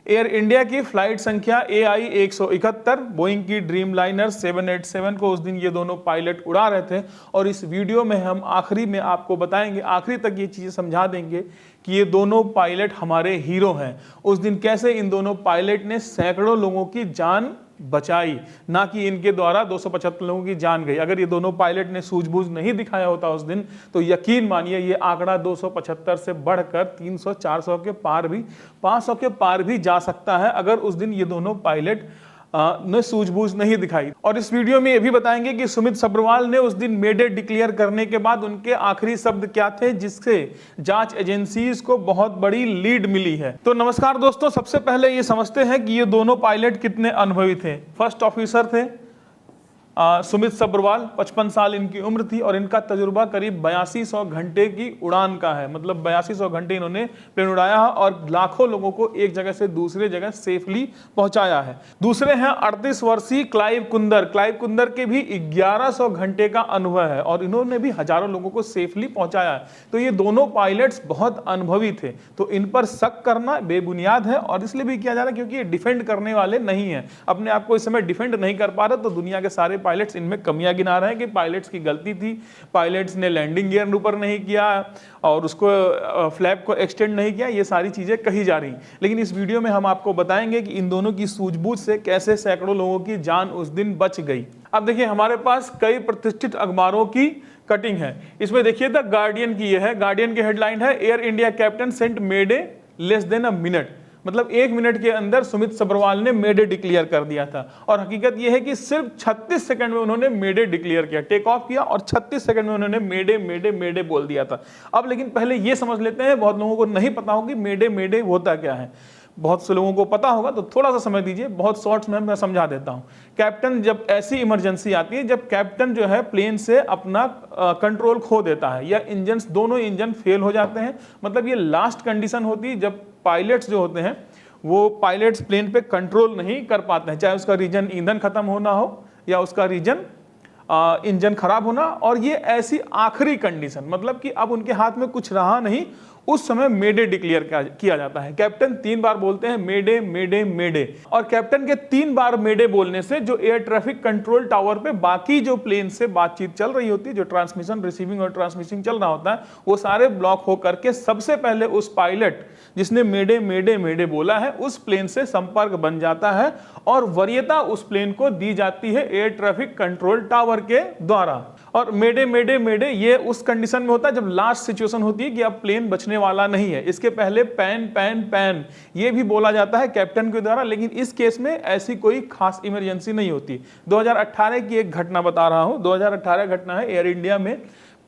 Air India की flight संख्या AI 171, Boeing की ड्रीम लाइनर 787 को उस दिन ये दोनों पायलट उड़ा रहे थे। और इस वीडियो में हम आखिरी में आपको बताएंगे, आखिरी तक ये चीजें समझा देंगे कि ये दोनों पायलट हमारे हीरो हैं। उस दिन कैसे इन दोनों पायलट ने सैकड़ों लोगों की जान बचाई, ना कि इनके द्वारा 275 लोगों की जान गई। अगर ये दोनों पायलट ने सूझबूझ नहीं दिखाया होता उस दिन, तो यकीन मानिए ये आंकड़ा 275 से बढ़कर 300, 400 के पार भी, 500 के पार भी जा सकता है, अगर उस दिन ये दोनों पायलट ने सूझबूझ नहीं दिखाई। और इस वीडियो में ये भी बताएंगे कि सुमित सब्रवाल ने उस दिन मेडे डिक्लेयर करने के बाद उनके आखिरी शब्द क्या थे, जिससे जांच एजेंसीज को बहुत बड़ी लीड मिली है। तो नमस्कार दोस्तों, सबसे पहले ये समझते हैं कि ये दोनों पायलट कितने अनुभवी थे। फर्स्ट ऑफिसर थे सुमित सब्रवाल, 55 साल इनकी उम्र थी और इनका तजुर्बा करीब 8200 घंटे की उड़ान का है। मतलब 8200 घंटे इन्होंने प्लेन उड़ाया है और लाखों लोगों को एक जगह से दूसरे जगह सेफली पहुंचाया है। दूसरे हैं 38 वर्षीय क्लाइव कुंदर। क्लाइव कुंदर के भी 1100 घंटे का अनुभव है और इन्होंने भी हजारों लोगों को सेफली पहुंचाया है। तो ये दोनों पायलट्स बहुत अनुभवी थे, तो इन पर शक करना बेबुनियाद है और इसलिए भी किया जा रहा है क्योंकि ये डिफेंड करने वाले नहीं है, अपने आप को इस समय डिफेंड नहीं कर पा रहे। तो दुनिया के सारे पायलट्स इनमें कमियां गिना रहे हैं कि पायलट्स की गलती थी, पायलट्स ने लैंडिंग गियर ऊपर नहीं किया और उसको फ्लैप को एक्सटेंड नहीं किया, ये सारी चीजें कही जा रही। लेकिन इस वीडियो में हम आपको बताएंगे कि इन दोनों की सूझबूझ से कैसे सैकड़ों लोगों की जान उस दिन बच गई। अब देखिए, हमारे पास कई प्रतिष्ठित अखबारों की कटिंग है। इसमें देखिए द गार्डियन की ये है, गार्डियन की हेडलाइन है, Air India captain sent mayday less than a minute. मतलब 1 मिनट के अंदर सुमित सब्रवाल ने मेडे डिक्लेयर कर दिया था। और हकीकत यह है कि सिर्फ 36 सेकंड में उन्होंने मेडे डिक्लेयर किया, टेक ऑफ किया और 36 सेकंड में उन्होंने मेडे मेडे मेडे बोल दिया था। अब लेकिन पहले यह समझ लेते हैं, बहुत लोगों को नहीं पता होगा कि मेडे मेडे होता क्या है। बहुत से लोगों को पता होगा, तो थोड़ा सा समय दीजिए, बहुत शॉर्ट्स में मैं समझा देता हूं। कैप्टन, जब ऐसी इमरजेंसी आती है जब कैप्टन जो है प्लेन से अपना कंट्रोल खो देता है या इंजन, दोनों इंजन फेल हो जाते हैं, मतलब ये लास्ट कंडीशन होती है जब पायलट्स जो होते हैं वो पायलट्स प्लेन पे कंट्रोल नहीं कर पाते हैं, चाहे उसका रीजन ईंधन खत्म होना हो या उसका रीजन इंजन खराब होना। और ये ऐसी आखिरी कंडीशन, मतलब कि अब उनके हाथ में कुछ रहा नहीं, उस समय मेडे डिक्लेयर किया जाता है। कैप्टन 3 बार बोलते हैं मेडे मेडे मेडे, और कैप्टन के 3 बार मेडे बोलने से जो एयर ट्रैफिक कंट्रोल टावर पे बाकी जो प्लेन से बातचीत चल रही होती है, जो ट्रांसमिशन, रिसीविंग और ट्रांसमिशन चल रहा होता है, वो सारे ब्लॉक होकर के सबसे पहले उस पायलट जिसने मेडे मेडे मेडे बोला है उस प्लेन से संपर्क बन जाता है और वरीयता उस प्लेन को दी जाती है एयर ट्रैफिक कंट्रोल टावर के द्वारा। और मेडे मेडे मेडे ये उस कंडीशन में होता है जब लास्ट सिचुएशन होती है कि अब प्लेन बचने वाला नहीं है। इसके पहले पैन पैन पैन ये भी बोला जाता है कैप्टन के द्वारा, लेकिन इस केस में ऐसी कोई खास इमरजेंसी नहीं होती। 2018 की एक घटना बता रहा हूं, 2018 घटना है, एयर इंडिया में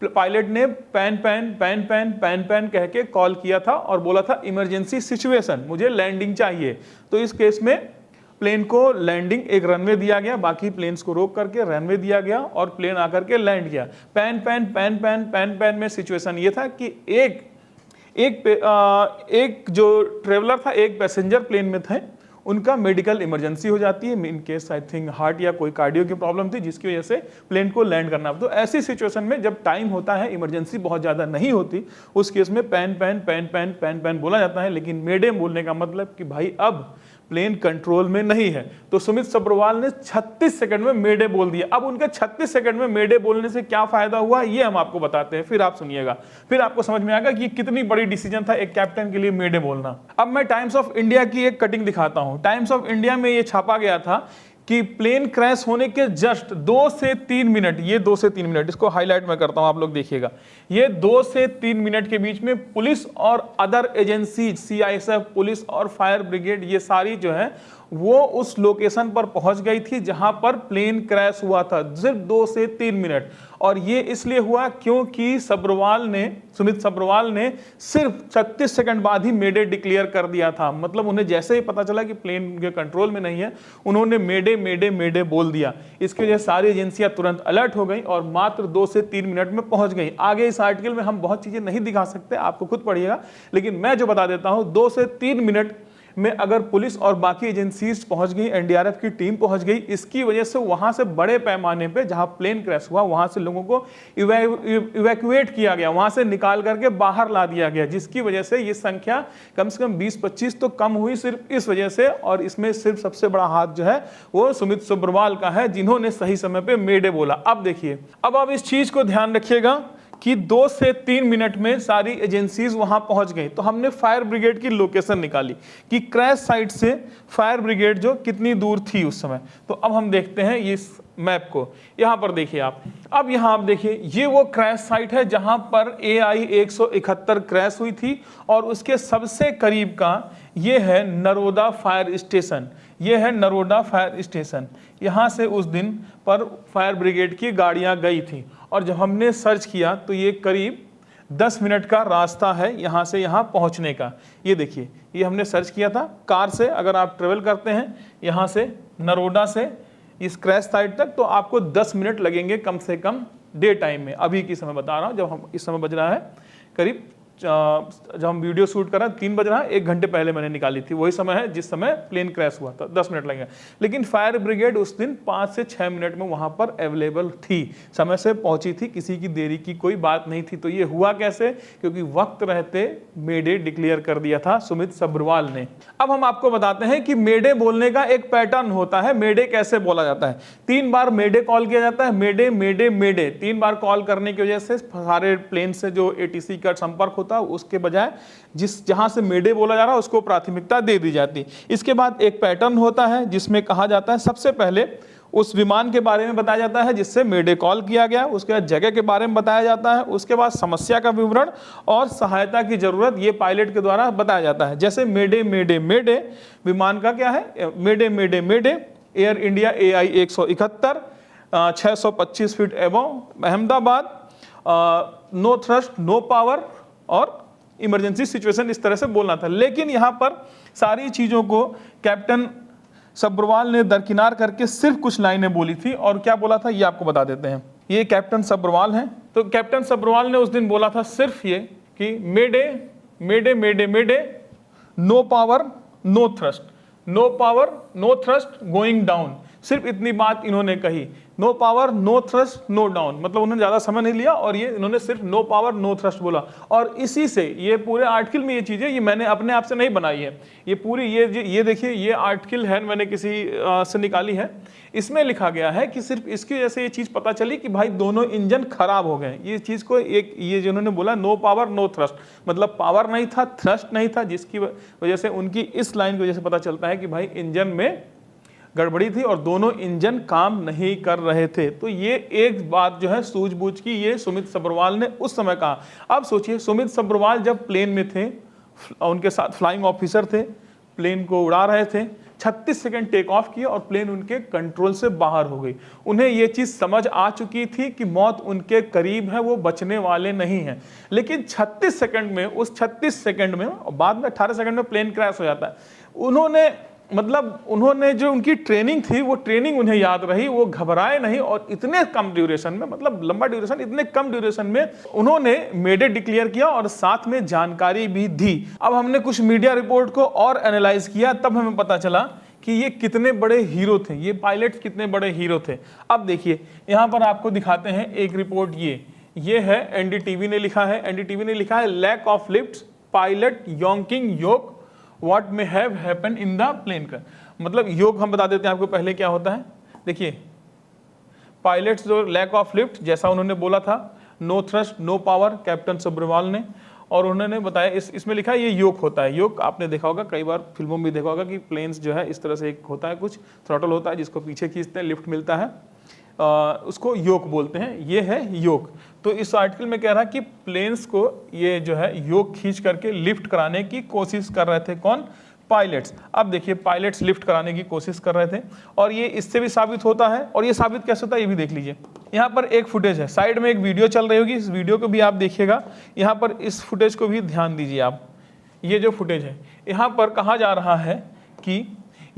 पायलट ने pan pan pan pan pan pan कह के कॉल किया था और बोला था इमरजेंसी सिचुएशन, मुझे लैंडिंग चाहिए। तो इस केस में प्लेन को लैंडिंग, एक रनवे दिया गया, बाकी प्लेन्स को रोक करके रनवे दिया गया और प्लेन आकर के लैंड किया। Pan pan pan pan pan pan में सिचुएशन ये था कि एक जो ट्रेवलर था, एक पैसेंजर प्लेन में थे, उनका मेडिकल इमरजेंसी हो जाती है, in case I think heart या कोई कार्डियो की प्रॉब्लम थी जिसकी वजह से प्लेन को लैंड करना। तो ऐसी सिचुएशन में जब टाइम होता है, इमरजेंसी बहुत ज्यादा नहीं होती, उस केस में pan pan pan pan pan pan बोला जाता है। लेकिन मेडे बोलने का मतलब कि भाई अब प्लेन कंट्रोल में नहीं है। तो सुमित सब्रवाल ने 36 सेकंड में मेडे बोल दिया। अब उनके 36 सेकंड में मेडे बोलने से क्या फायदा हुआ ये हम आपको बताते हैं, फिर आप सुनिएगा, फिर आपको समझ में आएगा कि कितनी बड़ी डिसीजन था एक कैप्टन के लिए मेडे बोलना। अब मैं टाइम्स ऑफ इंडिया की एक कटिंग दिखाता हूं। टाइम्स ऑफ इंडिया में ये छापा गया था कि प्लेन क्रैश होने के जस्ट 2 से 3 मिनट, ये 2 से 3 मिनट, इसको हाईलाइट मैं करता हूं, आप लोग देखिएगा, ये 2 से 3 मिनट के बीच में पुलिस और अदर एजेंसी, CISF, पुलिस और फायर ब्रिगेड, ये सारी जो है वो उस लोकेशन पर पहुंच गई थी जहां पर प्लेन क्रैश हुआ था, सिर्फ 2 से 3 मिनट। और ये इसलिए हुआ क्योंकि सुमित सब्रवाल ने सिर्फ 36 सेकंड बाद ही मेडे डिक्लेयर कर दिया था। मतलब उन्हें जैसे ही पता चला कि प्लेन के कंट्रोल में नहीं है, उन्होंने मेडे मेडे मेडे बोल दिया। इसकी वजह से सारी एजेंसियां तुरंत अलर्ट हो गई और मात्र 2 से 3 मिनट में पहुंच गई। आगे इस आर्टिकल में हम बहुत चीजें नहीं दिखा सकते, आपको खुद पढ़िएगा, लेकिन मैं जो बता देता हूं, 2 से 3 मिनट में अगर पुलिस और बाकी एजेंसीज पहुंच गई, एनडीआरएफ की टीम पहुंच गई, इसकी वजह से वहां से बड़े पैमाने पे जहां प्लेन क्रैश हुआ वहां से लोगों को इवैक्यूएट किया गया, वहां से निकाल करके बाहर ला दिया गया, जिसकी वजह से ये संख्या कम से कम 20-25 तो कम हुई सिर्फ इस वजह से। और इसमें सिर्फ सबसे बड़ा हाथ जो है वो सुमित सब्रवाल का है, जिन्होंने सही समय पे मेडे बोला। अब देखिए, अब आप इस चीज को ध्यान रखिएगा कि 2 से 3 मिनट में सारी एजेंसीज वहां पहुंच गई। तो हमने फायर ब्रिगेड की लोकेशन निकाली कि क्रैश साइट से फायर ब्रिगेड जो कितनी दूर थी उस समय। तो अब हम देखते हैं इस मैप को, यहां पर देखिए आप। अब यहां आप देखिए, ये वो क्रैश साइट है जहां पर AI 171 क्रैश हुई थी और उसके सबसे करीब का ये है नरोदा फायर स्टेशन। ये है नरोदा फायर स्टेशन। यहाँ से उस दिन पर फायर ब्रिगेड की गाड़ियाँ गई थी और जब हमने सर्च किया तो ये करीब 10 मिनट का रास्ता है यहाँ से यहाँ पहुँचने का। ये देखिए, ये हमने सर्च किया था कार से। अगर आप ट्रेवल करते हैं यहाँ से नरोदा से इस क्रैश साइट तक तो आपको 10 मिनट लगेंगे कम से कम डे टाइम में। अभी की समय बता रहा हूँ, जब हम इस समय बज रहा है करीब, जब हम वीडियो शूट कर रहे हैं 3 बज रहा है, 1 घंटे पहले मैंने निकाली थी, वही समय है जिस समय प्लेन क्रैश हुआ था। 10 मिनट लगेंगे, लेकिन फायर ब्रिगेड उस दिन 5 से 6 मिनट में वहां पर अवेलेबल थी, समय से पहुंची थी, किसी की देरी की कोई बात नहीं थी। तो ये हुआ कैसे? क्योंकि वक्त रहते मेडे डिक्लेयर कर दिया था सुमित सब्रवाल ने। अब हम आपको बताते हैं कि मेडे बोलने का एक पैटर्न होता है। मेडे कैसे बोला जाता है? 3 बार मेडे कॉल किया जाता है, मेडे मेडे मेडे। 3 बार कॉल करने की वजह से सारे प्लेन से जो ATC का संपर्क होता है उसके बजाय जहां से मेडे बोला जा रहा है उसको प्राथमिकता दे दी जाती। इसके बाद एक पैटर्न होता है जिसमें कहा जाता है सबसे पहले उस विमान के बारे में बताया जाता है जिससे मेडे कॉल किया गया, उसके बाद जगह के बारे में बताया जाता है, उसके बाद समस्या का विवरण और सहायता की जरूरत ये पायलट के द्वारा बताया जाता है। जैसे मेडे मेडे मेडे, विमान का क्या है? Mayday mayday mayday, Air India AI 171 625 feet above Ahmedabad, no thrust no power और इमरजेंसी सिचुएशन, इस तरह से बोलना था। लेकिन यहां पर सारी चीजों को कैप्टन सब्रवाल ने दरकिनार करके सिर्फ कुछ लाइनें बोली थी। और क्या बोला था ये आपको बता देते हैं। ये कैप्टन सब्रवाल हैं। तो कैप्टन सब्रवाल ने उस दिन बोला था सिर्फ ये कि mayday mayday mayday mayday, no power no thrust, no power no thrust going down. सिर्फ इतनी बात इन्होंने कही, no power no thrust no down. मतलब उन्होंने ज्यादा समय नहीं लिया और ये इन्होंने सिर्फ नो पावर नो थ्रस्ट बोला। और इसी से ये पूरे आर्टिकल में ये चीजें, ये मैंने अपने आप से नहीं बनाई है, ये पूरी ये देखिए, ये आर्टिकल है मैंने किसी से निकाली है। इसमें लिखा गया है कि सिर्फ इसकी वजह से ये चीज पता चली कि भाई दोनों इंजन खराब हो गए। ये चीज को एक ये जिन्होंने बोला नो पावर नो थ्रस्ट, मतलब पावर नहीं था, थ्रस्ट नहीं था, जिसकी वजह से उनकी इस लाइन की वजह से पता चलता है कि भाई इंजन में गड़बड़ी थी और दोनों इंजन काम नहीं कर रहे थे। तो ये एक बात जो है सूझबूझ की, ये सुमित सब्रवाल ने उस समय कहा। अब सोचिए, सुमित सब्रवाल जब प्लेन में थे, उनके साथ फ्लाइंग ऑफिसर थे, प्लेन को उड़ा रहे थे, 36 सेकंड टेक ऑफ किए और प्लेन उनके कंट्रोल से बाहर हो गई। उन्हें ये चीज समझ आ चुकी थी कि मौत उनके करीब है, वो बचने वाले नहीं हैं। लेकिन 36 सेकंड में, उस 36 सेकंड में, बाद में 18 सेकंड में प्लेन क्रैश हो जाता है। उन्होंने जो उनकी ट्रेनिंग थी वो ट्रेनिंग उन्हें याद रही, वो घबराए नहीं और इतने कम ड्यूरेशन में, मतलब लंबा ड्यूरेशन, इतने कम ड्यूरेशन में उन्होंने मेडे डिक्लेयर किया और साथ में जानकारी भी दी। अब हमने कुछ मीडिया रिपोर्ट को और एनालाइज किया, तब हमें पता चला कि ये कितने बड़े हीरो थे, ये पायलट कितने बड़े हीरो थे। अब देखिए, यहाँ पर आपको दिखाते हैं एक रिपोर्ट, ये है NDTV ने लिखा है। NDTV ने लिखा है lack of lift, pilot yanking yoke what may have happen in the plane का। मतलब योग हम बता देते हैं आपको पहले क्या होता है। देखिए, पायलट्स जो लैक ऑफ लिफ्ट, जैसा उन्होंने बोला था, no thrust no power, captain Sabharwal ने, और उन्होंने बताया इसमें लिखा है ये योक होता है। योक आपने देखा होगा, कई बार फिल्मों में देखा होगा कि प्लेन्स जो है इस तरह से एक होता है, कुछ थ्रॉटल होता है जिसको पीछे खींचते हैं, लिफ्ट मिलता है, उसको योक बोलते हैं। ये है योक। तो इस आर्टिकल में कह रहा है कि प्लेन्स को ये जो है योक खींच करके लिफ्ट कराने की कोशिश कर रहे थे। कौन? पायलट्स। अब देखिए, पायलट्स लिफ्ट कराने की कोशिश कर रहे थे और ये इससे भी साबित होता है। और ये साबित कैसे होता है ये भी देख लीजिए। यहाँ पर एक फुटेज है, साइड में एक वीडियो चल रही होगी, इस वीडियो को भी आप देखिएगा। यहाँ पर इस फुटेज को भी ध्यान दीजिए आप। ये जो फुटेज है, यहाँ पर कहा जा रहा है कि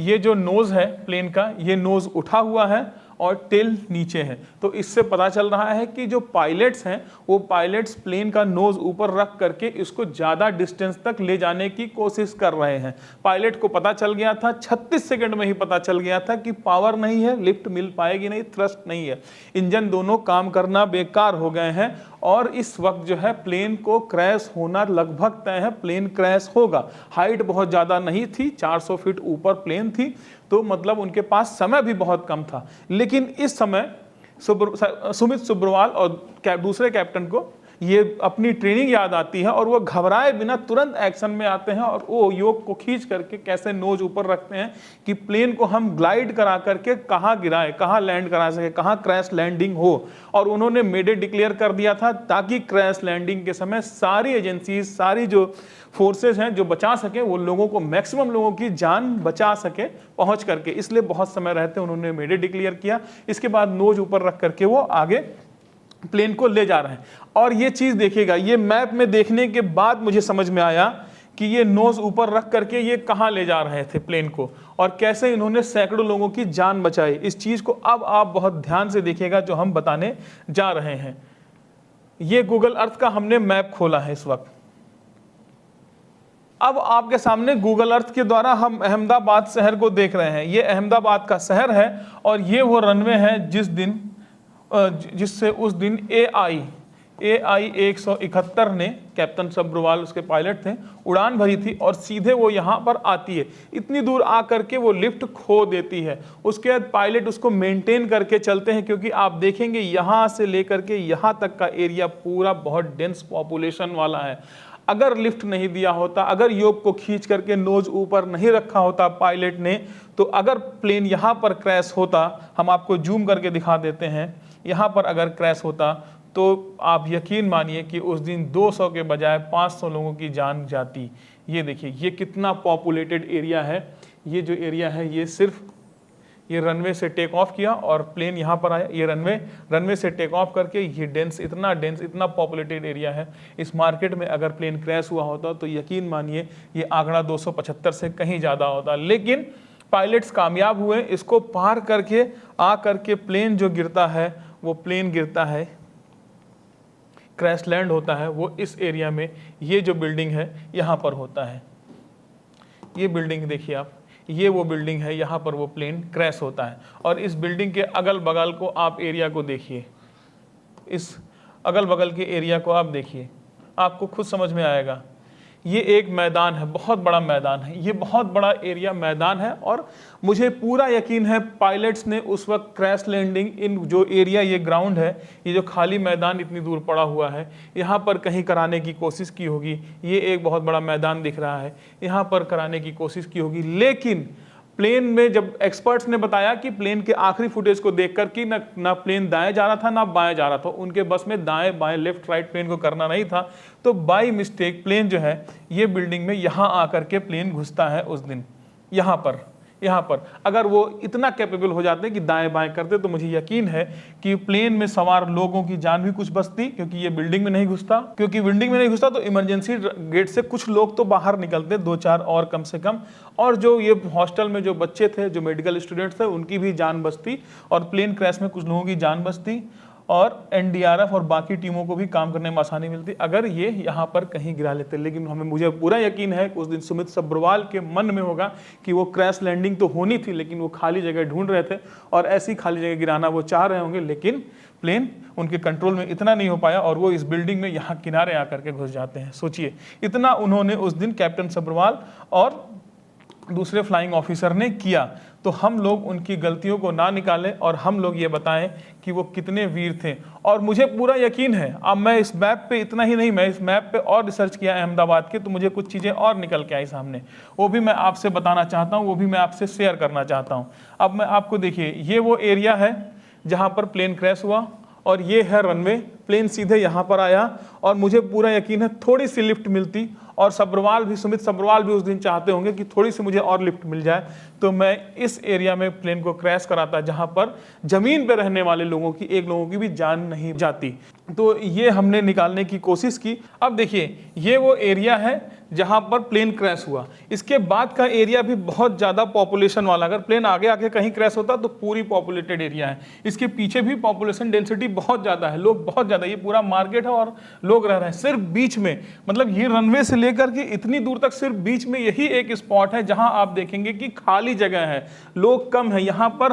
ये जो नोज है प्लेन का, ये नोज उठा हुआ है और टेल नीचे है। तो इससे पता चल रहा है कि जो पायलट्स हैं वो पायलट्स प्लेन का नोज ऊपर रख करके इसको ज़्यादा डिस्टेंस तक ले जाने की कोशिश कर रहे हैं। पायलट को पता चल गया था, 36 सेकंड में ही पता चल गया था कि पावर नहीं है, लिफ्ट मिल पाएगी नहीं, थ्रस्ट नहीं है, इंजन दोनों काम करना बेकार हो गए हैं और इस वक्त जो है प्लेन को क्रैश होना लगभग तय है। प्लेन क्रैश होगा। हाइट बहुत ज़्यादा नहीं थी, 400 फीट ऊपर प्लेन थी, तो मतलब उनके पास समय भी बहुत कम था। लेकिन इस समय सुमित सुब्रवाल और दूसरे कैप्टन को ये अपनी ट्रेनिंग याद आती है और वो घबराए बिना तुरंत एक्शन में आते हैं और वो योक को खींच करके कैसे नोज ऊपर रखते हैं कि प्लेन को हम ग्लाइड करा करके कहाँ गिराए, कहाँ लैंड करा सके, कहाँ क्रैश लैंडिंग हो। और उन्होंने मेडे डिक्लेयर कर दिया था ताकि क्रैश लैंडिंग के समय सारी एजेंसीज, सारी जो फोर्सेज हैं जो बचा सके, वो लोगों को, मैक्सिमम लोगों की जान बचा सके पहुंच करके। इसलिए बहुत समय रहते उन्होंने मेडे डिक्लेयर किया। इसके बाद नोज ऊपर रख करके वो आगे प्लेन को ले जा रहे हैं। और ये चीज देखिएगा, ये मैप में देखने के बाद मुझे समझ में आया कि ये नोज ऊपर रख करके ये कहां ले जा रहे थे प्लेन को और कैसे इन्होंने सैकड़ों लोगों की जान बचाई। इस चीज को अब आप बहुत ध्यान से देखिएगा जो हम बताने जा रहे हैं। ये गूगल अर्थ का हमने मैप खोला है इस वक्त। अब आपके सामने गूगल अर्थ के द्वारा हम अहमदाबाद शहर को देख रहे हैं। ये अहमदाबाद का शहर है और ये वो रनवे है जिससे उस दिन AI 171 ने, कैप्टन सब्रवाल उसके पायलट थे, उड़ान भरी थी और सीधे वो यहाँ पर आती है। इतनी दूर आकर के वो लिफ्ट खो देती है। उसके बाद पायलट उसको मेंटेन करके चलते हैं क्योंकि आप देखेंगे यहाँ से लेकर के यहाँ तक का एरिया पूरा बहुत डेंस पॉपुलेशन वाला है। अगर लिफ्ट नहीं दिया होता, अगर योक को खींच करके नोज ऊपर नहीं रखा होता पायलट ने, तो अगर प्लेन यहाँ पर क्रैश होता, हम आपको जूम करके दिखा देते हैं, यहाँ पर अगर क्रैश होता तो आप यकीन मानिए कि उस दिन 200 के बजाय 500 लोगों की जान जाती। ये देखिए ये कितना पॉपुलेटेड एरिया है। ये जो एरिया है ये सिर्फ ये रनवे से टेक ऑफ किया और प्लेन यहाँ पर आया। ये रनवे से टेक ऑफ करके ये डेंस, इतना पॉपुलेटेड एरिया है। इस मार्केट में अगर प्लेन क्रैश हुआ होता तो यकीन मानिए ये आंकड़ा 275 से कहीं ज़्यादा होता। लेकिन पायलट्स कामयाब हुए, इसको पार करके आ करके प्लेन जो गिरता है, वो प्लेन गिरता है, क्रैश लैंड होता है वो इस एरिया में। ये जो बिल्डिंग है यहाँ पर होता है। ये बिल्डिंग देखिए आप, ये वो बिल्डिंग है, यहाँ पर वो प्लेन क्रैश होता है। और इस बिल्डिंग के अगल बगल को आप एरिया को देखिए, इस अगल बगल के एरिया को आप देखिए, आपको खुद समझ में आएगा। ये एक मैदान है, बहुत बड़ा मैदान है, ये बहुत बड़ा एरिया मैदान है। और मुझे पूरा यकीन है पायलट्स ने उस वक्त क्रैश लैंडिंग इन जो एरिया, ये ग्राउंड है, ये जो खाली मैदान इतनी दूर पड़ा हुआ है, यहाँ पर कहीं कराने की कोशिश की होगी। ये एक बहुत बड़ा मैदान दिख रहा है, यहाँ पर कराने की कोशिश की होगी। लेकिन प्लेन में जब एक्सपर्ट्स ने बताया कि प्लेन के आखिरी फुटेज को देखकर कि ना प्लेन दाएं जा रहा था ना बाएं जा रहा था, उनके बस में दाएं बाएं लेफ्ट राइट प्लेन को करना नहीं था, तो बाय मिस्टेक प्लेन जो है ये बिल्डिंग में यहाँ आकर के प्लेन घुसता है उस दिन। यहाँ पर अगर वो इतना कैपेबल हो जाते कि दाएं बाएं करते तो मुझे यकीन है कि प्लेन में सवार लोगों की जान भी कुछ बचती, क्योंकि ये बिल्डिंग में नहीं घुसता। क्योंकि बिल्डिंग में नहीं घुसता तो इमरजेंसी गेट से कुछ लोग तो बाहर निकलते, 2-4 और कम से कम, और जो ये हॉस्टल में जो बच्चे थे, जो मेडिकल स्टूडेंट्स थे, उनकी भी जान बचती और प्लेन क्रैश में कुछ लोगों की जान बचती और NDRF और बाकी टीमों को भी काम करने में आसानी मिलती अगर ये यहाँ पर कहीं गिरा लेते। लेकिन मुझे पूरा यकीन है कि उस दिन सुमित सब्रवाल के मन में होगा कि वो क्रैश लैंडिंग तो होनी थी, लेकिन वो खाली जगह ढूंढ रहे थे और ऐसी खाली जगह गिराना वो चाह रहे होंगे, लेकिन प्लेन उनके कंट्रोल में इतना नहीं हो पाया और वो इस बिल्डिंग में यहाँ किनारे आकर के घुस जाते हैं। सोचिए इतना उन्होंने उस दिन कैप्टन सब्रवाल और दूसरे फ्लाइंग ऑफिसर ने किया। तो हम लोग उनकी गलतियों को ना निकालें और हम लोग ये बताएं कि वो कितने वीर थे। और मुझे पूरा यकीन है, अब मैं इस मैप पे इतना ही नहीं, मैं इस मैप पे और रिसर्च किया अहमदाबाद के, तो मुझे कुछ चीज़ें और निकल के आई सामने, वो भी मैं आपसे बताना चाहता हूँ, वो भी मैं आपसे शेयर करना चाहता हूँ। अब मैं आपको देखिए, ये वो एरिया है जहाँ पर प्लेन क्रैश हुआ और ये है रनवे। प्लेन सीधे यहाँ पर आया और मुझे पूरा यकीन है थोड़ी सी लिफ्ट मिलती, और सुमित सब्रवाल भी उस दिन चाहते होंगे कि थोड़ी सी मुझे और लिफ्ट मिल जाए, तो मैं इस एरिया में प्लेन को क्रैश कराता जहां पर जमीन पर रहने वाले लोगों की, एक लोगों की भी जान नहीं जाती। तो ये हमने निकालने की कोशिश की। अब देखिए ये वो एरिया है जहां पर प्लेन क्रैश हुआ। इसके बाद का एरिया भी बहुत ज़्यादा पॉपुलेशन वाला, अगर प्लेन आगे आके कहीं क्रैश होता तो पूरी पॉपुलेटेड एरिया है। इसके पीछे भी पॉपुलेशन डेंसिटी बहुत ज़्यादा है, लोग बहुत ज़्यादा, ये पूरा मार्केट है और लोग रह रहे हैं। सिर्फ बीच में, मतलब ये रनवे से लेकर के इतनी दूर तक सिर्फ बीच में यही एक स्पॉट है जहां आप देखेंगे कि खाली जगह है, लोग कम है। यहाँ पर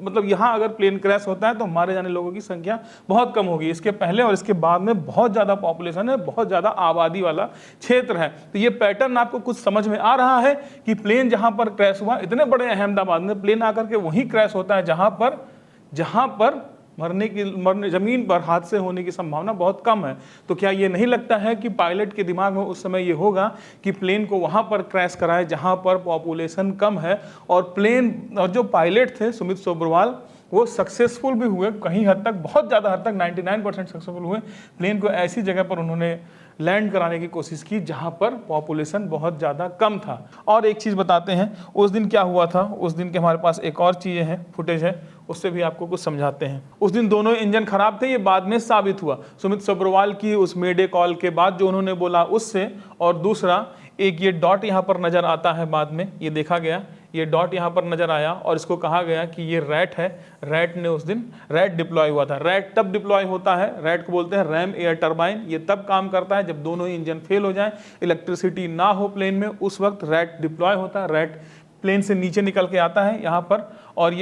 मतलब यहाँ अगर प्लेन क्रैश होता है तो मारे जाने लोगों की संख्या बहुत कम होगी। इसके पहले और इसके बाद में बहुत ज़्यादा पॉपुलेशन है, बहुत ज़्यादा आबादी वाला क्षेत्र है। तो ये पैटर्न आपको कुछ समझ में आ रहा है कि प्लेन जहां पर क्रैश हुआ, इतने बड़े अहमदाबाद में प्लेन आकर के वहीं क्रैश होता है जहां पर मरने जमीन पर हादसे होने की संभावना बहुत कम है। तो क्या ये नहीं लगता है कि पायलट के दिमाग में उस समय ये होगा कि प्लेन को वहां पर क्रैश कराए जहां पर पॉपुलेशन कम है। और प्लेन और जो पायलट थे सुमित सोबरवाल, वो सक्सेसफुल भी हुए कहीं हद तक, बहुत ज़्यादा हद तक 99% सक्सेसफुल हुए। प्लेन को ऐसी जगह पर उन्होंने लैंड कराने की कोशिश की जहां पर पॉपुलेशन बहुत ज़्यादा कम था। और एक चीज़ बताते हैं उस दिन क्या हुआ था। उस दिन के हमारे पास एक और चीज़ें हैं, फुटेज है, उससे भी आपको कुछ समझाते हैं। उस दिन दोनों इंजन खराब थे, ये बाद में साबित हुआ सुमित सोबरवाल की उस मेडे कॉल के बाद जो उन्होंने बोला उससे। और दूसरा एक ये डॉट यहाँ पर नज़र आता है, बाद में ये देखा गया, ये डॉट यहाँ पर नज़र आया और इसको कहा गया कि ये रैट है। रैट ने उस दिन रैट डिप्लॉय हुआ था। रैट तब डिप्लॉय होता है, रैट को बोलते हैं रैम एयर टरबाइन। ये तब काम करता है जब दोनों इंजन फेल हो जाएं, इलेक्ट्रिसिटी ना हो प्लेन में, उस वक्त रैट डिप्लॉय होता है। रैट प्लेन से नीचे निकल के आता है यहाँ पर और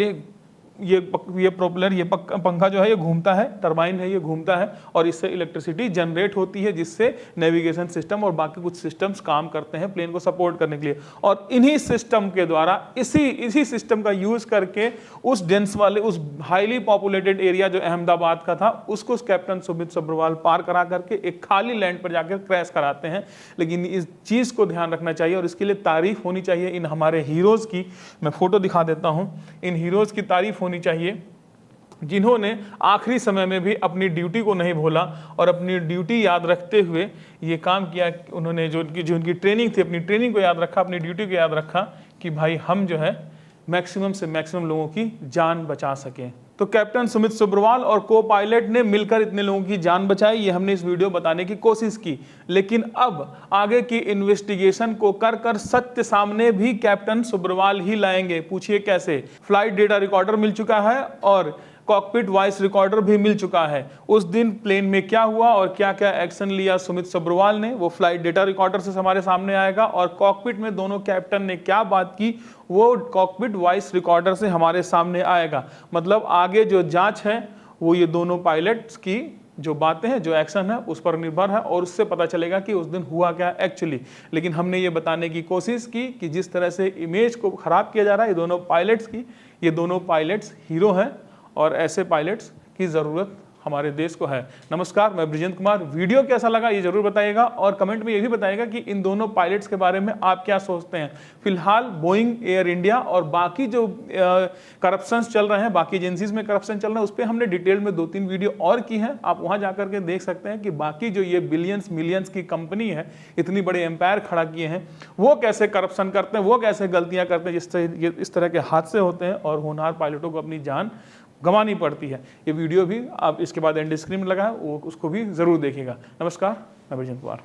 ये प्रोपेलर, ये पंखा जो है ये घूमता है, टरबाइन है ये घूमता है और इससे इलेक्ट्रिसिटी जनरेट होती है, जिससे नेविगेशन सिस्टम और बाकी कुछ सिस्टम्स काम करते हैं प्लेन को सपोर्ट करने के लिए। और इन्हीं सिस्टम के द्वारा, इसी सिस्टम का यूज करके उस डेंस वाले, उस हाईली पॉपुलेटेड एरिया जो अहमदाबाद का था, उसको कैप्टन सुमित सोबरवाल पार करा करके एक खाली लैंड पर जाकर क्रैश कराते हैं। लेकिन इस चीज को ध्यान रखना चाहिए और इसके लिए तारीफ होनी चाहिए इन हमारे हीरोज की। मैं फोटो दिखा देता हूं, इन हीरोज की तारीफ होनी चाहिए जिन्होंने आखिरी समय में भी अपनी ड्यूटी को नहीं भूला और अपनी ड्यूटी याद रखते हुए ये काम किया। उन्होंने जो उनकी ट्रेनिंग थी, अपनी ट्रेनिंग को याद रखा, अपनी ड्यूटी को याद रखा कि भाई हम जो है मैक्सिमम से मैक्सिमम लोगों की जान बचा सकें। तो कैप्टन सुमित सोबरवाल और को पायलट ने मिलकर इतने लोगों की जान बचाई, ये हमने इस वीडियो बताने की कोशिश की। लेकिन अब आगे की इन्वेस्टिगेशन को कर कर सत्य सामने भी कैप्टन सोबरवाल ही लाएंगे। पूछिए कैसे? फ्लाइट डेटा रिकॉर्डर मिल चुका है और कॉकपिट वॉइस रिकॉर्डर भी मिल चुका है। उस दिन प्लेन में क्या हुआ और क्या क्या एक्शन लिया सुमित सोबरवाल ने, वो फ्लाइट डेटा रिकॉर्डर से हमारे सामने आएगा। और कॉकपिट में दोनों कैप्टन ने क्या बात की, वो कॉकपिट वॉइस रिकॉर्डर से हमारे सामने आएगा। मतलब आगे जो जांच है वो ये दोनों पायलट्स की जो बातें हैं, जो एक्शन है, उस पर निर्भर है और उससे पता चलेगा कि उस दिन हुआ क्या एक्चुअली। लेकिन हमने ये बताने की कोशिश की कि जिस तरह से इमेज को खराब किया जा रहा है ये दोनों पायलट्स की, ये दोनों पायलट्स हीरो हैं और ऐसे पायलट्स की ज़रूरत हमारे देश को है। नमस्कार, मैं ब्रिजेंद्र कुमार। वीडियो कैसा लगा ये जरूर बताइएगा और कमेंट में ये भी बताइएगा कि इन दोनों पायलट्स के बारे में आप क्या सोचते हैं। फिलहाल बोइंग, एयर इंडिया और बाकी जो करप्शंस चल रहे हैं, बाकी एजेंसीज में करप्शन चल रहे हैं, उस पर हमने डिटेल में 2-3 वीडियो और की हैं। आप वहाँ जाकर के देख सकते हैं कि बाकी जो ये बिलियंस मिलियंस की कंपनी है, इतनी बड़े एम्पायर खड़ा किए हैं, वो कैसे करप्शन करते हैं, वो कैसे गलतियाँ करते हैं, जिससे इस तरह के हादसे होते हैं और होनहार पायलटों को अपनी जान गंवानी पड़ती है। ये वीडियो भी आप इसके बाद एंड स्क्रीन में लगा है, वो उसको भी जरूर देखिएगा। नमस्कार, मैं ब्रिजेंद्र कुमार।